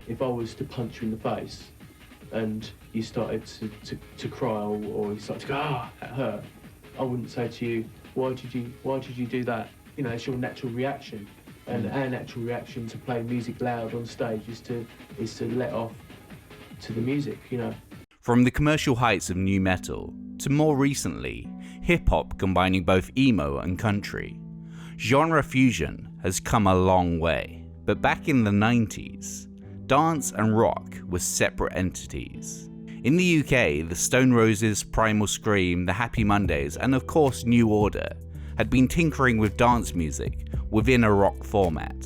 if I was to punch you in the face and you started to cry or you started to go, that hurt, I wouldn't say to you, why did you do that? You know, it's your natural reaction. And our natural reaction to play music loud on stage is to let off to the music, you know. From the commercial heights of nu metal to more recently, hip-hop combining both emo and country, genre fusion has come a long way. But back in the 90s, dance and rock were separate entities. In the UK, the Stone Roses, Primal Scream, the Happy Mondays, and of course New Order had been tinkering with dance music within a rock format.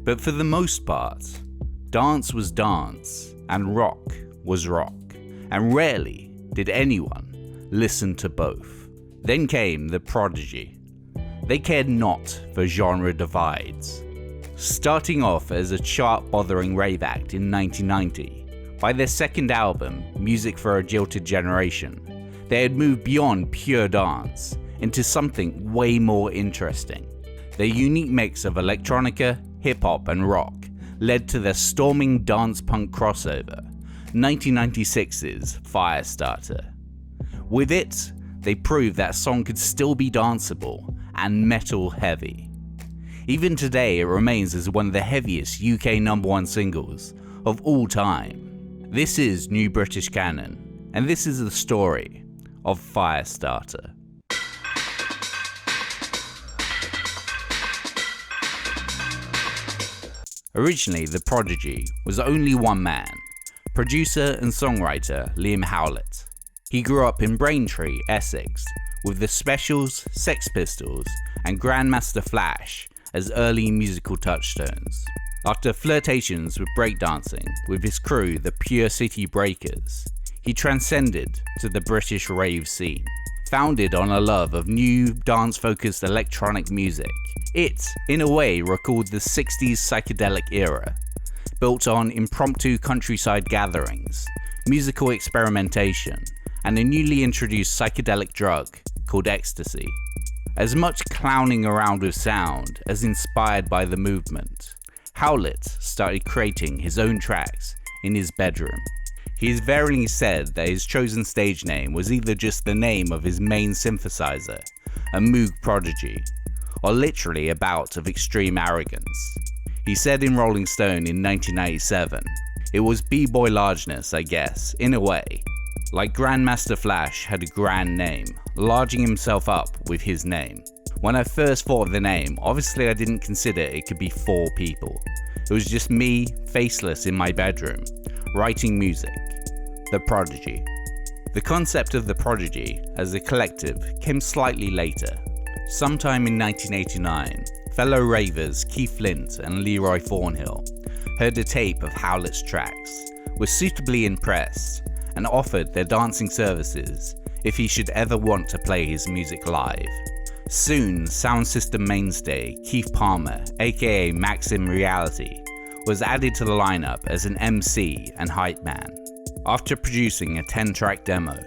But for the most part, dance was dance and rock was rock, and rarely did anyone listen to both. Then came The Prodigy. They cared not for genre divides. Starting off as a chart-bothering rave act in 1990, by their second album, Music for a Jilted Generation, they had moved beyond pure dance into something way more interesting. Their unique mix of electronica, hip-hop and rock led to their storming dance punk crossover, 1996's Firestarter. With it, they proved that song could still be danceable and metal heavy. Even today, it remains as one of the heaviest UK #1 singles of all time. This is New British Canon, and this is the story of Firestarter. Originally, The Prodigy was only one man, producer and songwriter Liam Howlett. He grew up in Braintree, Essex, with the Specials, Sex Pistols, and Grandmaster Flash as early musical touchstones. After flirtations with breakdancing with his crew, the Pure City Breakers, he transcended to the British rave scene. Founded on a love of new dance-focused electronic music, it, in a way, recalled the 60s psychedelic era, built on impromptu countryside gatherings, musical experimentation, and a newly introduced psychedelic drug called ecstasy. As much clowning around with sound as inspired by the movement, Howlett started creating his own tracks in his bedroom. He has variedly said that his chosen stage name was either just the name of his main synthesizer, a Moog Prodigy, or literally a bout of extreme arrogance. He said in Rolling Stone in 1997, "It was b-boy largeness, I guess, in a way. Like Grandmaster Flash had a grand name, larging himself up with his name. When I first thought of the name, obviously I didn't consider it could be 4 people. It was just me, faceless in my bedroom, writing music. The Prodigy." The concept of The Prodigy as a collective came slightly later. Sometime in 1989, fellow ravers Keith Flint and Leroy Thornhill heard a tape of Howlett's tracks, were suitably impressed, and offered their dancing services if he should ever want to play his music live. Soon, sound system mainstay Keith Palmer, aka Maxim Reality, was added to the lineup as an MC and hype man. After producing a 10-track demo,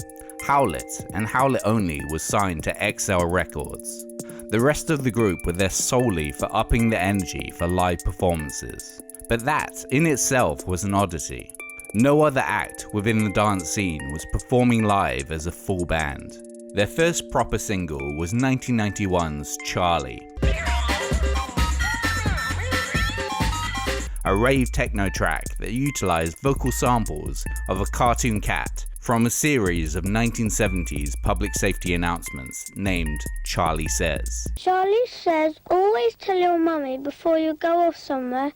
Howlett, and Howlett only, was signed to XL Records. The rest of the group were there solely for upping the energy for live performances. But that, in itself, was an oddity. No other act within the dance scene was performing live as a full band. Their first proper single was 1991's Charlie, a rave techno track that utilised vocal samples of a cartoon cat from a series of 1970s public safety announcements named Charlie Says. Charlie says, always tell your mummy before you go off somewhere.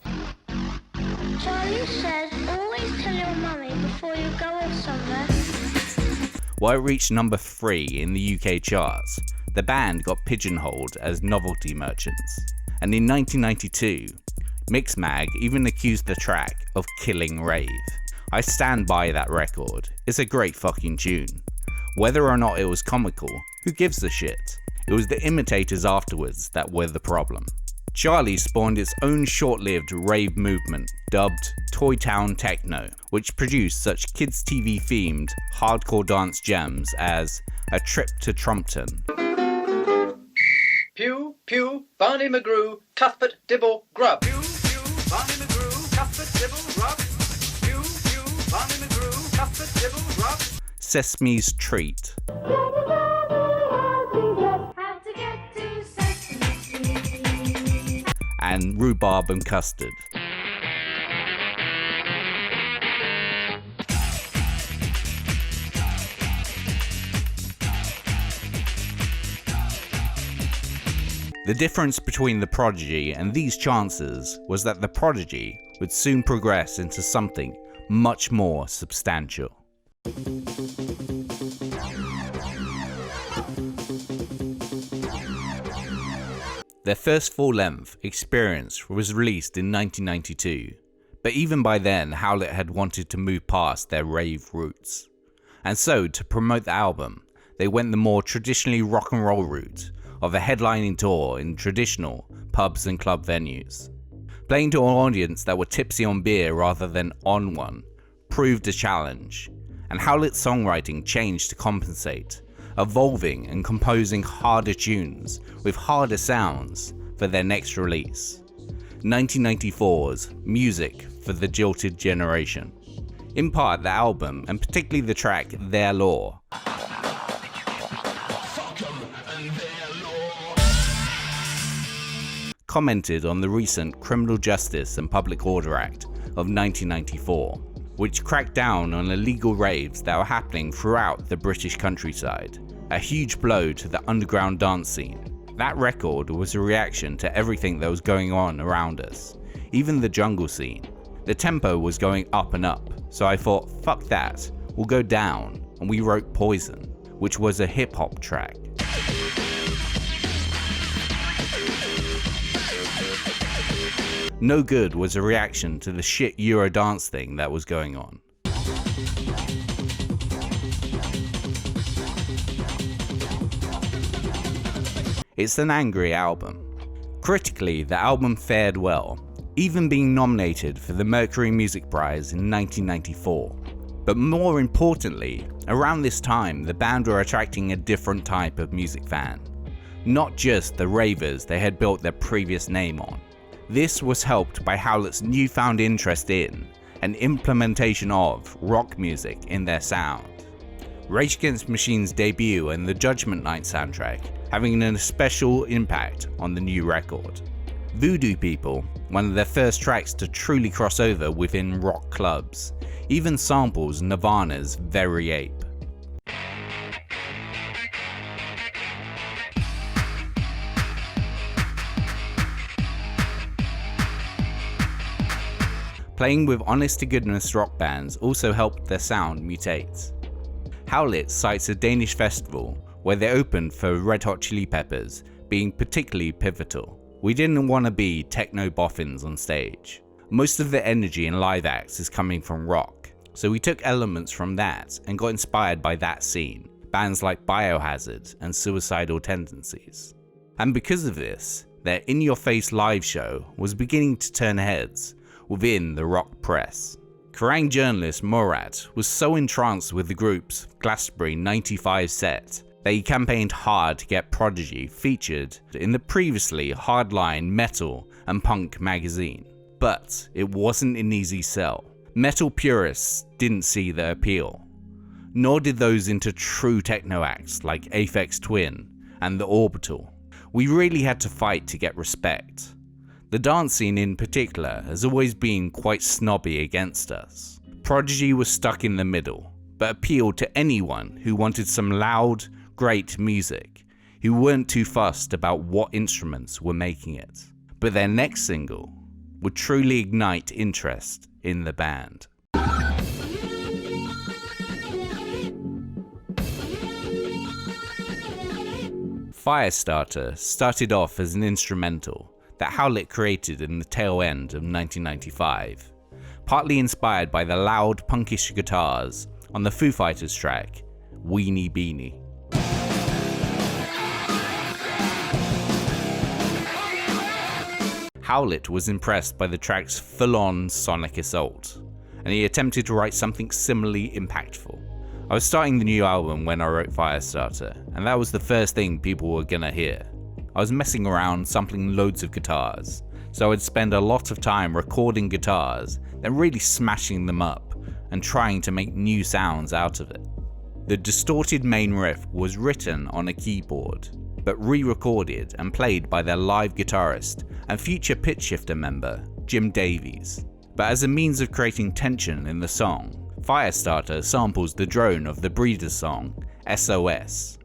Charlie says, always tell your mummy before you go off somewhere. While it reached number 3 in the UK charts, the band got pigeonholed as novelty merchants. And in 1992, Mixmag even accused the track of killing rave. I stand by that record. It's a great fucking tune. Whether or not it was comical, who gives a shit? It was the imitators afterwards that were the problem. Charlie spawned its own short-lived rave movement dubbed Toy Town Techno, which produced such kids' TV-themed hardcore dance gems as A Trip to Trumpton, Pew, pew, Barney McGrew, Cuthbert, Dibble, Grub. Pew, pew, Barney McGrew, Cuthbert, Dibble, Grub. Sesame's Treat, and Rhubarb and Custard. The difference between the Prodigy and these chances was that the Prodigy would soon progress into something much more substantial. Their first full-length, Experience, was released in 1992, but even by then Howlett had wanted to move past their rave roots. And so, to promote the album, they went the more traditionally rock and roll route of a headlining tour in traditional pubs and club venues. Playing to an audience that were tipsy on beer rather than on one proved a challenge, and Howlett's songwriting changed to compensate, evolving and composing harder tunes with harder sounds for their next release, 1994's Music for the Jilted Generation. In part, the album, and particularly the track Their Law, commented on the recent Criminal Justice and Public Order Act of 1994, which cracked down on illegal raves that were happening throughout the British countryside, a huge blow to the underground dance scene. That record was a reaction to everything that was going on around us, even the jungle scene. The tempo was going up and up, so I thought, fuck that, we'll go down, and we wrote Poison, which was a hip-hop track. No Good was a reaction to the shit Eurodance thing that was going on. It's an angry album. Critically, the album fared well, even being nominated for the Mercury Music Prize in 1994. But more importantly, around this time, the band were attracting a different type of music fan, not just the ravers they had built their previous name on. This was helped by Howlett's newfound interest in and implementation of rock music in their sound. Rage Against the Machine's debut and the Judgment Night soundtrack having an special impact on the new record. Voodoo People, one of their first tracks to truly cross over within rock clubs, even samples Nirvana's Very Ape. Playing with honest-to-goodness rock bands also helped their sound mutate. Howlett cites a Danish festival where they opened for Red Hot Chili Peppers being particularly pivotal. We didn't want to be techno boffins on stage. Most of the energy in live acts is coming from rock, so we took elements from that and got inspired by that scene, bands like Biohazard and Suicidal Tendencies. And because of this, their in-your-face live show was beginning to turn heads within the rock press. Kerrang! Journalist Murat was so entranced with the group's Glastonbury '95 set that he campaigned hard to get Prodigy featured in the previously hardline metal and punk magazine. But it wasn't an easy sell. Metal purists didn't see the appeal, nor did those into true techno acts like Aphex Twin and The Orbital. We really had to fight to get respect. The dance scene in particular has always been quite snobby against us. Prodigy was stuck in the middle, but appealed to anyone who wanted some loud, great music, who weren't too fussed about what instruments were making it. But their next single would truly ignite interest in the band. Firestarter started off as an instrumental that Howlett created in the tail end of 1995, partly inspired by the loud, punkish guitars on the Foo Fighters track, Weenie Beanie. Howlett was impressed by the track's full-on sonic assault, and he attempted to write something similarly impactful. I was starting the new album when I wrote Firestarter, and that was the first thing people were gonna hear. I was messing around sampling loads of guitars, so I'd spend a lot of time recording guitars, then really smashing them up and trying to make new sounds out of it. The distorted main riff was written on a keyboard, but re-recorded and played by their live guitarist and future Pitchshifter member, Jim Davies. But as a means of creating tension in the song, Firestarter samples the drone of the Breeders song, SOS.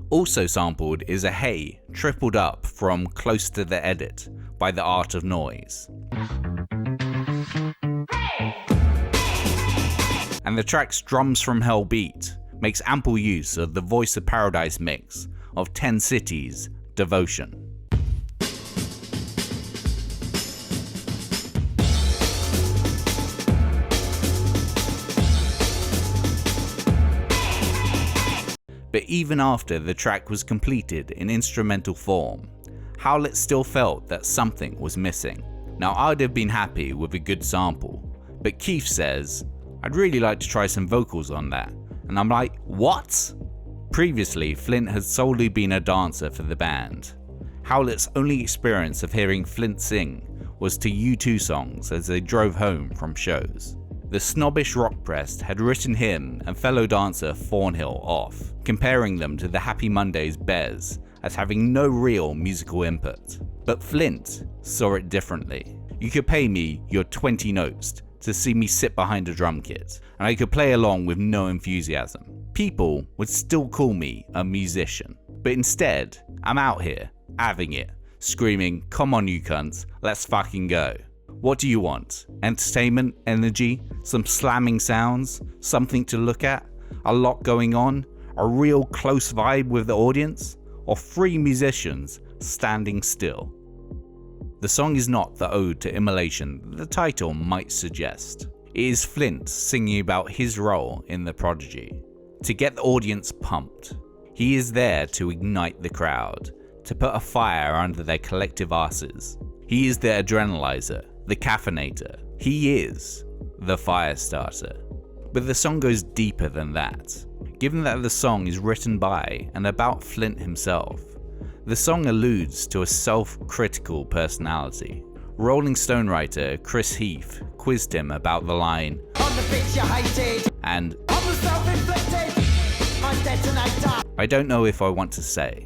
Also sampled is a Hey tripled up from Close to the Edit by The Art of Noise. And the track's Drums from Hell beat makes ample use of the Voice of Paradise mix of 10 Cities, Devotion. But even after the track was completed in instrumental form, Howlett still felt that something was missing. Now, I'd have been happy with a good sample, but Keith says, "I'd really like to try some vocals on that." And I'm like, what? Previously, Flint had solely been a dancer for the band. Howlett's only experience of hearing Flint sing was to U2 songs as they drove home from shows. The snobbish rock press had written him and fellow dancer Thornhill off, comparing them to the Happy Mondays Bez as having no real musical input. But Flint saw it differently. You could pay me your 20 notes to see me sit behind a drum kit, and I could play along with no enthusiasm. People would still call me a musician, but instead, I'm out here, having it, screaming, "Come on you cunts, let's fucking go." What do you want? Entertainment, energy, some slamming sounds, something to look at, a lot going on, a real close vibe with the audience, or 3 musicians standing still? The song is not the ode to immolation that the title might suggest. It is Flint singing about his role in The Prodigy, to get the audience pumped. He is there to ignite the crowd, to put a fire under their collective asses. He is the adrenalizer, the caffeinator. He is the fire starter. But the song goes deeper than that. Given that the song is written by and about Flint himself, the song alludes to a self-critical personality. Rolling Stone writer Chris Heath quizzed him about the line, "On the bitch you hated, and on the self-inflicted, I'm detonator." I don't know if I want to say.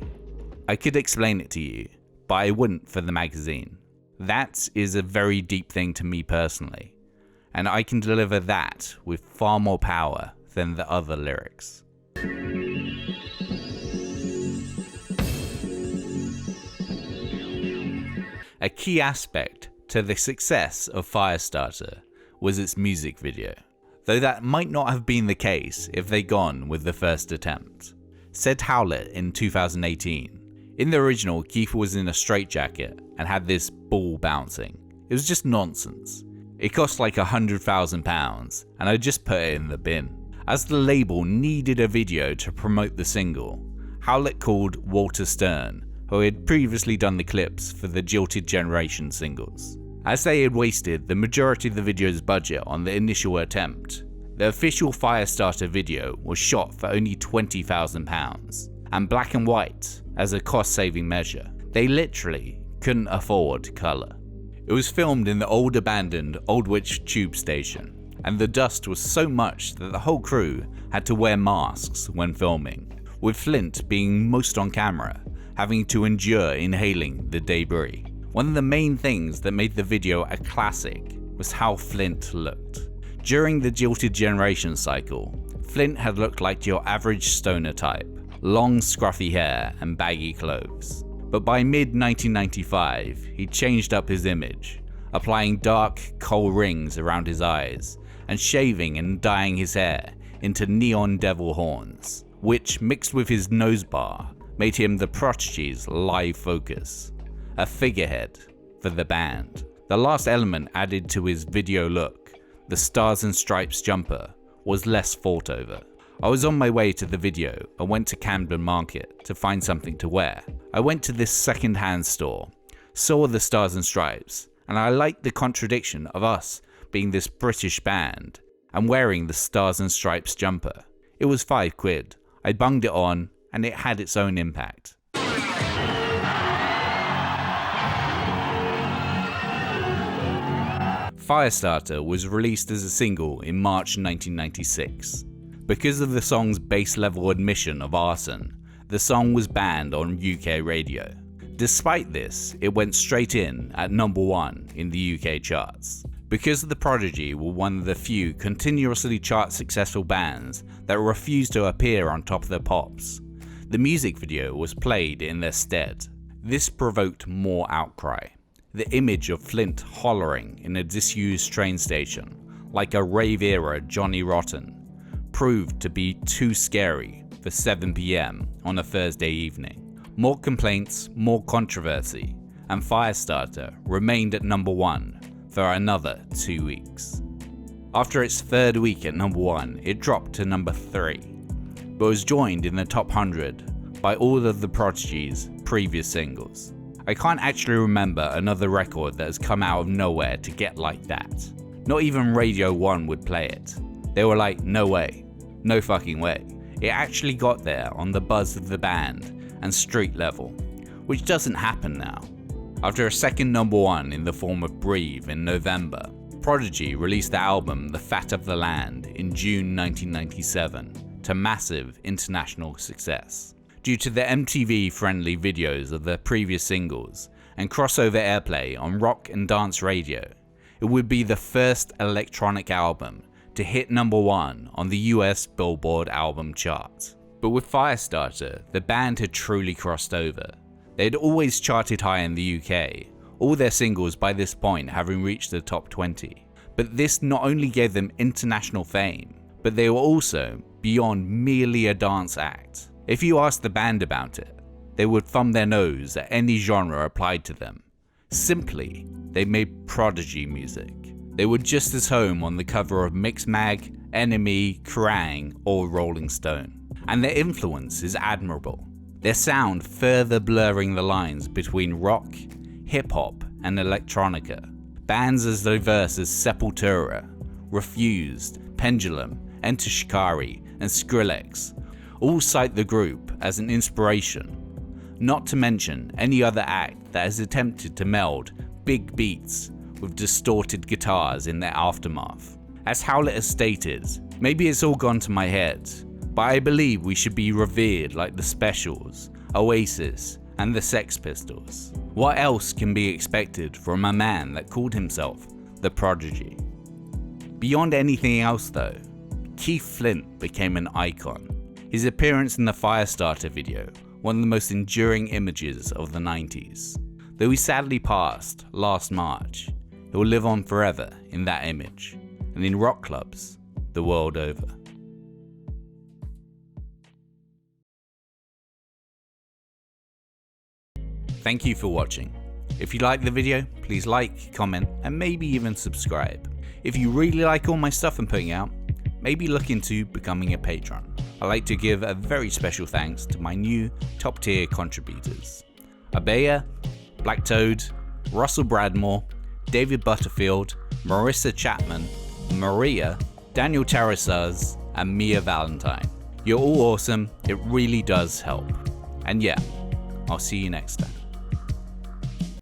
I could explain it to you, but I wouldn't for the magazine. That is a very deep thing to me personally, and I can deliver that with far more power than the other lyrics. A key aspect to the success of Firestarter was its music video, though that might not have been the case if they'd gone with the first attempt. Said Howlett in 2018, "In the original, Keith was in a straitjacket and had this ball bouncing. It was just nonsense. It cost like £100,000 and I just put it in the bin." As the label needed a video to promote the single, Howlett called Walter Stern, who had previously done the clips for the Jilted Generation singles. As they had wasted the majority of the video's budget on the initial attempt, the official Firestarter video was shot for only £20,000 and black and white as a cost-saving measure. They literally couldn't afford colour. It was filmed in the old abandoned Aldwych tube station, and the dust was so much that the whole crew had to wear masks when filming, with Flint being most on camera, having to endure inhaling the debris. One of the main things that made the video a classic was how Flint looked. During the Jilted Generation cycle, Flint had looked like your average stoner type, long scruffy hair and baggy clothes. But by mid-1995, he changed up his image, applying dark kohl rings around his eyes and shaving and dyeing his hair into neon devil horns, which, mixed with his nose bar, made him the Prodigy's live focus, a figurehead for the band. The last element added to his video look, the Stars and Stripes jumper, was less fought over. I was on my way to the video and went to Camden Market to find something to wear. I went to this second-hand store, saw the Stars and Stripes, and I liked the contradiction of us being this British band and wearing the Stars and Stripes jumper. It was £5. I bunged it on and it had its own impact. Firestarter was released as a single in March 1996. Because of the song's base-level admission of arson, the song was banned on UK radio. Despite this, it went straight in at number 1 in the UK charts. Because The Prodigy were one of the few continuously chart-successful bands that refused to appear on Top of the Pops, the music video was played in their stead. This provoked more outcry. The image of Flint hollering in a disused train station, like a rave-era Johnny Rotten, proved to be too scary for 7 PM on a Thursday evening. More complaints, more controversy, and Firestarter remained at number 1 for another 2 weeks. After its third week at number 1, it dropped to number 3, but was joined in the top 100 by all of The Prodigy's previous singles. I can't actually remember another record that has come out of nowhere to get like that. Not even Radio 1 would play it. They were like, no way, no fucking way. It actually got there on the buzz of the band and street level, which doesn't happen now. After a second number 1 in the form of Breathe in November, Prodigy released the album The Fat of the Land in June 1997 to massive international success. Due to the MTV-friendly videos of their previous singles and crossover airplay on rock and dance radio, it would be the first electronic album to hit number 1 on the US Billboard album chart. But with Firestarter, the band had truly crossed over. They had always charted high in the UK, all their singles by this point having reached the top 20. But this not only gave them international fame, but they were also beyond merely a dance act. If you asked the band about it, they would thumb their nose at any genre applied to them. Simply, they made Prodigy music. They were just as home on the cover of Mixmag, NME, Kerrang, or Rolling Stone. And their influence is admirable. Their sound further blurring the lines between rock, hip-hop, and electronica. Bands as diverse as Sepultura, Refused, Pendulum, Enter Shikari, and Skrillex all cite the group as an inspiration, not to mention any other act that has attempted to meld big beats with distorted guitars in their aftermath. As Howlett has stated, maybe it's all gone to my head, but I believe we should be revered like the Specials, Oasis, and the Sex Pistols. What else can be expected from a man that called himself The Prodigy? Beyond anything else though, Keith Flint became an icon. His appearance in the Firestarter video, one of the most enduring images of the 90s. Though he sadly passed last March, he will live on forever in that image, and in rock clubs the world over. Thank you for watching. If you liked the video, please like, comment, and maybe even subscribe. If you really like all my stuff I'm putting out, maybe look into becoming a patron. I'd like to give a very special thanks to my new top tier contributors: Abaya, Black Toad, Russell Bradmore, David Butterfield, Marissa Chapman, Maria, Daniel Tarasaz, and Mia Valentine. You're all awesome, it really does help. And yeah, I'll see you next time.